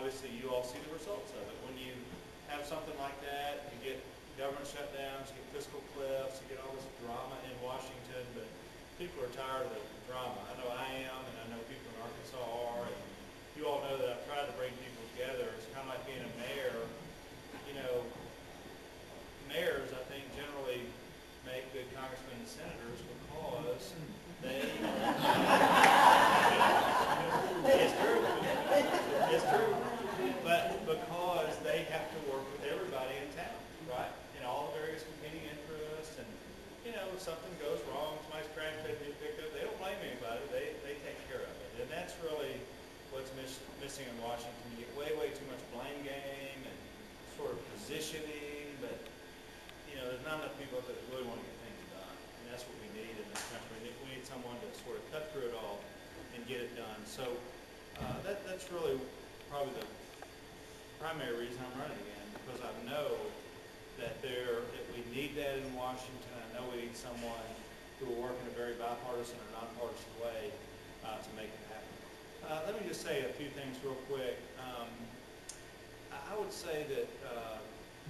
obviously you all see the results of it. When you have something like that, you get government shutdowns, you get fiscal cliffs, you get all this drama in Washington, but people are tired of the drama. I know I am, and I know people in Arkansas are, and you all know that I've tried to bring people together. It's kind of like being a mayor. You know, mayors, I think, generally make good congressmen and senators because they it's true. It's true. But because they have to work with everybody in town, right? In all the various competing interests, and you know, if something goes wrong, somebody's crash they need picked up, they don't blame anybody. They take care of it. And that's really what's missing in Washington. You get way too much blame game and sort of positioning, but you know, there's not enough people that really want to get things done. And that's what we need in this country. We need someone to sort of cut through it all and get it done. So that's really probably the primary reason I'm running again, because I know that we need that in Washington. I know we need someone who will work in a very bipartisan or nonpartisan way to make it happen. Let me just say a few things real quick. I would say that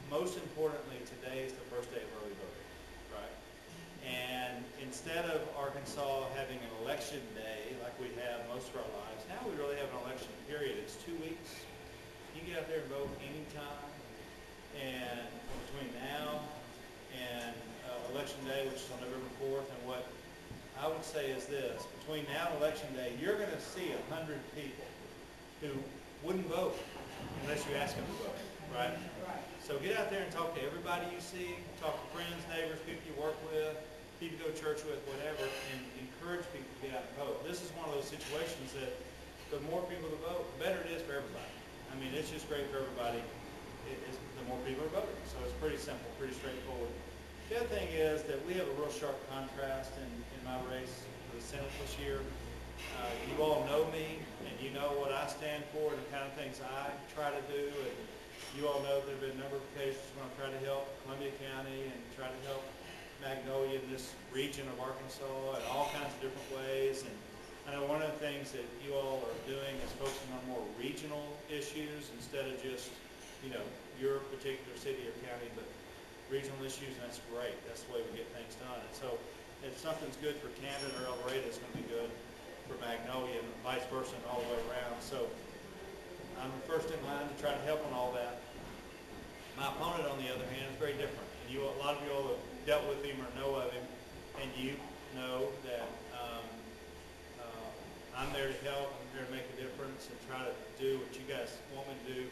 most importantly, today is the first day of early voting, right? And instead of Arkansas having an election day like we have most of our lives, now we really have an election period. It's 2 weeks. You can get out there and vote anytime. And between now and Election Day, which is on November 4th, and what I would say is this: between now and Election Day, you're going to see 100 people who wouldn't vote unless you ask them to vote, right? So get out there and talk to everybody you see, talk to friends, neighbors, people you work with, people you go to church with, whatever, and encourage people to get out and vote. This is one of those situations that the more people to vote, the better it is for everybody. I mean, it's just great for everybody. The more people are voting. So it's pretty simple, pretty straightforward. The other thing is that we have a real sharp contrast in my race for the Senate this year. You all know me, and you know what I stand for and the kind of things I try to do. And you all know there have been a number of occasions when I've tried to help Columbia County and try to help Magnolia in this region of Arkansas in all kinds of different ways. And I know one of the things that you all are doing is focusing on more regional issues instead of just, you know, your particular city or county, but regional issues, and that's great. That's the way we get things done. And so if something's good for Camden or El Dorado, it's going to be good for Magnolia, and vice versa, and all the way around. So I'm first in line to try to help on all that. My opponent, on the other hand, is very different. And a lot of you all have dealt with him or know of him, and you know that I'm there to help. I'm there to make a difference and try to do what you guys want me to do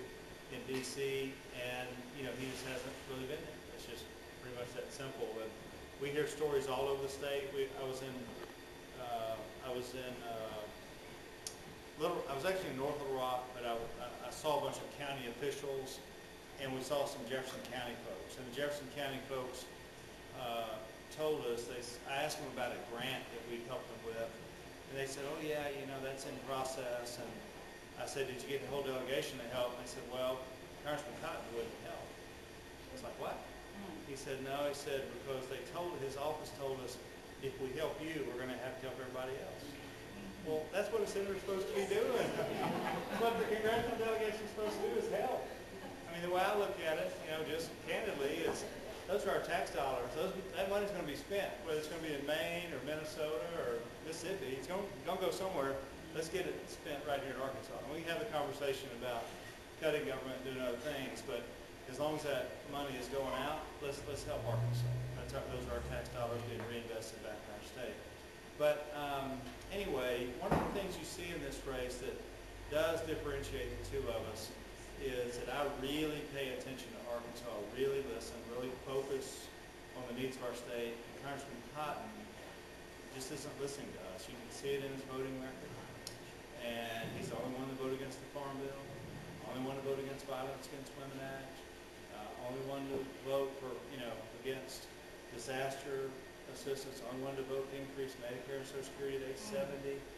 in D.C. And you know, he just hasn't really been there. It's just pretty much that simple. And we hear stories all over the state. I was actually in North Little Rock, but I saw a bunch of county officials, and we saw some Jefferson County folks. And the Jefferson County folks told us, I asked them about a grant that we helped them with, and they said, oh yeah, you know, that's in process. And I said, did you get the whole delegation to help? And they said, well, Congressman Cotton wouldn't help. I was like, what? He said, no. He said, because his office told us, if we help you, we're going to have to help everybody else. Well, that's what a senator's supposed to be doing. What the congressional delegation is supposed to do is help. I mean, the way I look at it, you know, just candidly, is those are our tax dollars. That money's going to be spent, whether it's going to be in Maine or Minnesota or Mississippi. It's going to go somewhere. Let's get it spent right here in Arkansas. And we can have the conversation about cutting government and doing other things, but as long as that money is going out, let's help Arkansas. Those are our tax dollars being reinvested back in our state. But anyway, one of the things you see in this race that does differentiate the two of us is that I really pay attention to Arkansas, really listen, really focus on the needs of our state. And Congressman Cotton just isn't listening to us. You can see it in his voting record. And he's the only one to vote against the Farm Bill, only one to vote against Violence Against Women Act, only one to vote for, you know, against disaster assistance, only one to vote to increase Medicare and Social Security at age 70.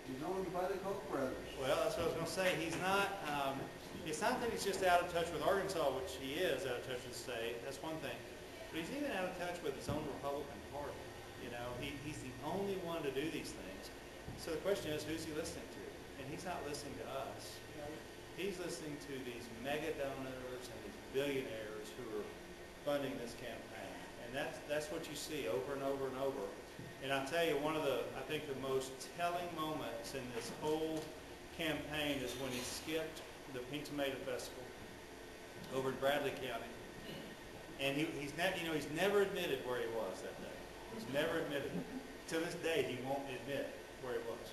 He's owned by the Koch brothers. Well, that's what I was going to say. He's not, it's not that he's just out of touch with Arkansas, which he is out of touch with the state. That's one thing. But he's even out of touch with his own Republican Party. You know, he's the only one to do these things. So the question is, who's he listening to? And he's not listening to us. He's listening to these mega donors and these billionaires who are funding this campaign. And that's what you see over and over and over. And I'll tell you, one of I think the most telling moments in this whole campaign is when he skipped the Pink Tomato Festival over in Bradley County. And he's never admitted where he was that day. He's never admitted it. To this day, he won't admit where he was.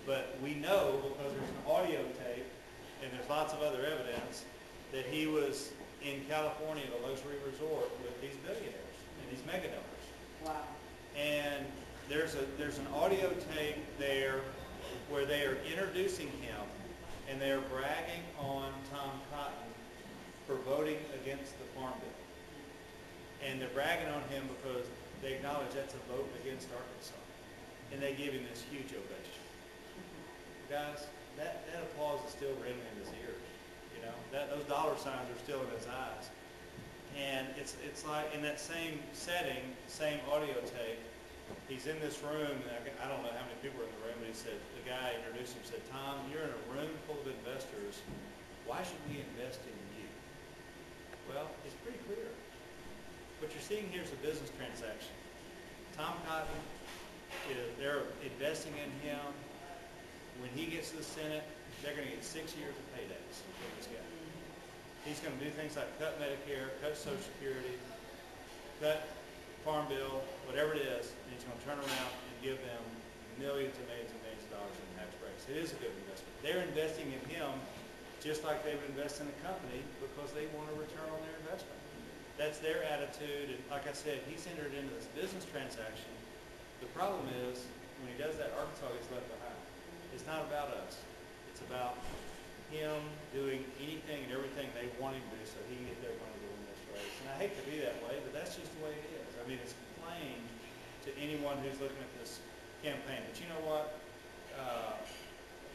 But we know, because there's an audio tape and there's lots of other evidence, that he was in California at a luxury resort with these billionaires and these mega donors. Wow. And there's an audio tape there where they are introducing him and they are bragging on Tom Cotton for voting against the Farm Bill. And they're bragging on him because they acknowledge that's a vote against Arkansas. And they give him this huge ovation. Guys, that applause is still ringing in his ears. You know, those dollar signs are still in his eyes. And it's like in that same setting, same audio tape, he's in this room, and I don't know how many people were in the room, but he said, the guy introduced him, said, Tom, you're in a room full of investors. Why should we invest in you? Well, it's pretty clear. What you're seeing here is a business transaction. Tom Cotton, they're investing in him. When he gets to the Senate, they're going to get 6 years of paydays for this guy. He's going to do things like cut Medicare, cut Social Security, cut Farm Bill, whatever it is, and he's going to turn around and give them millions and millions and millions of dollars in tax breaks. It is a good investment. They're investing in him just like they would invest in a company because they want a return on their investment. That's their attitude, and like I said, he's entered into this business transaction. The problem is, when he does that, Arkansas gets left behind. It's not about us. It's about him doing anything and everything they want him to do so he can get their money to win this race. And I hate to be that way, but that's just the way it is. I mean, it's plain to anyone who's looking at this campaign. But you know what?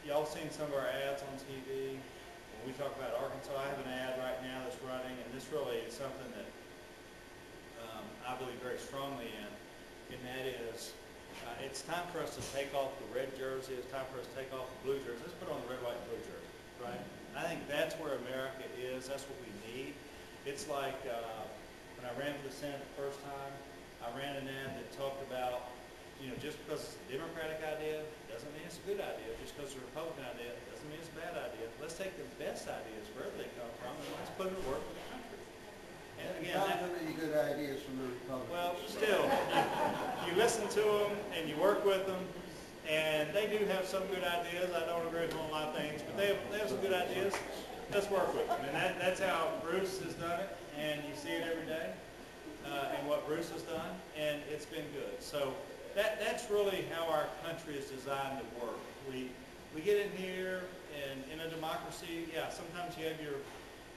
Y'all seen some of our ads on TV. When we talk about Arkansas, I have an ad right now that's running, and this really is something that I believe very strongly in, and that is it's time for us to take off the red jersey. It's time for us to take off the blue jersey. Let's put on the red, white, and blue jersey, right? I think that's where America is. That's what we need. It's like when I ran for the Senate the first time, I ran an ad that talked about, you know, just because it's a Democratic idea doesn't mean it's a good idea. Just because it's a Republican idea doesn't mean it's a bad idea. Let's take the best ideas wherever they come from and let's put them to work for the country. And again, not many good ideas from the Republicans. well, still, you listen to them and you work with them, and they do have some good ideas. I don't agree with them on a lot of things, but they have some good ideas. Let's work with them. And that's how Bruce has done it, and you see it every day, and what Bruce has done, and it's been good. So that's really how our country is designed to work. We get in here, and in a democracy, yeah, sometimes you have your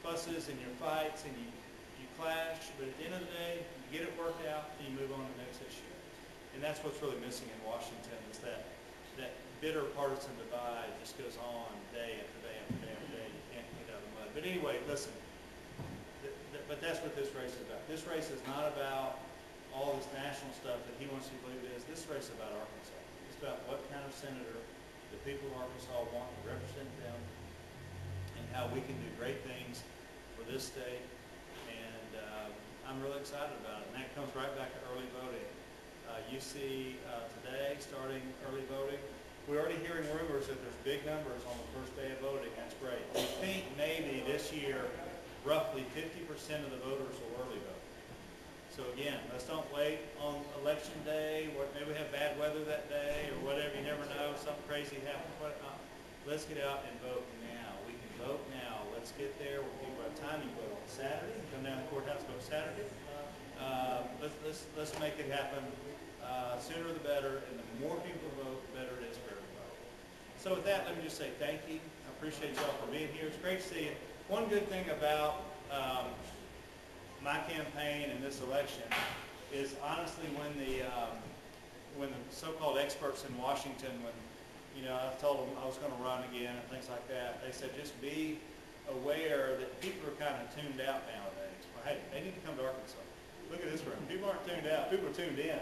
fusses and your fights, and you clash, but at the end of the day, you get it worked out, and you move on to the next issue. And that's what's really missing in Washington is that bitter partisan divide just goes on day after day after day after day. You can't get out of the mud. But anyway, listen, but that's what this race is about. This race is not about all this national stuff that he wants you to believe it is. This race is about Arkansas. It's about what kind of senator the people of Arkansas want to represent them and how we can do great things for this state. I'm really excited about it, and that comes right back to early voting. You see today, starting early voting, we're already hearing rumors that there's big numbers on the first day of voting. That's great. We think maybe this year, roughly 50% of the voters will early vote. So again, let's don't wait on election day. Maybe we have bad weather that day or whatever. You never know. Something crazy happens. Let's get out and vote now. We can vote now. Let's get there when people have time. You vote on Saturday. Come down to the courthouse, vote Saturday. Let's make it happen. Sooner the better, and the more people vote, the better it is for everybody. So with that, let me just say thank you. I appreciate y'all for being here. It's great to see you. One good thing about my campaign and this election is honestly when the so-called experts in Washington, when I told them I was going to run again and things like that, they said just be aware that people are kind of tuned out nowadays. Well, hey, they need to come to Arkansas. Look at this room. People aren't tuned out. People are tuned in.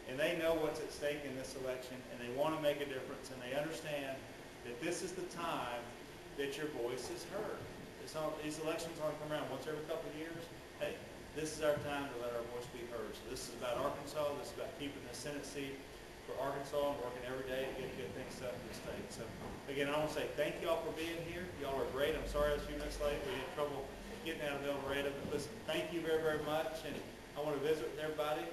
And they know what's at stake in this election, and they want to make a difference, and they understand that this is the time that your voice is heard. These elections only come around once every couple of years. Hey, this is our time to let our voice be heard. So this is about Arkansas. This is about keeping the Senate seat for Arkansas and working every day to get good things done for the state. So again, I want to say thank you all for being here. Y'all are great. I'm sorry I was a few minutes late. We had trouble getting out of El Dorado. But listen, thank you very, very much. And I want to visit with everybody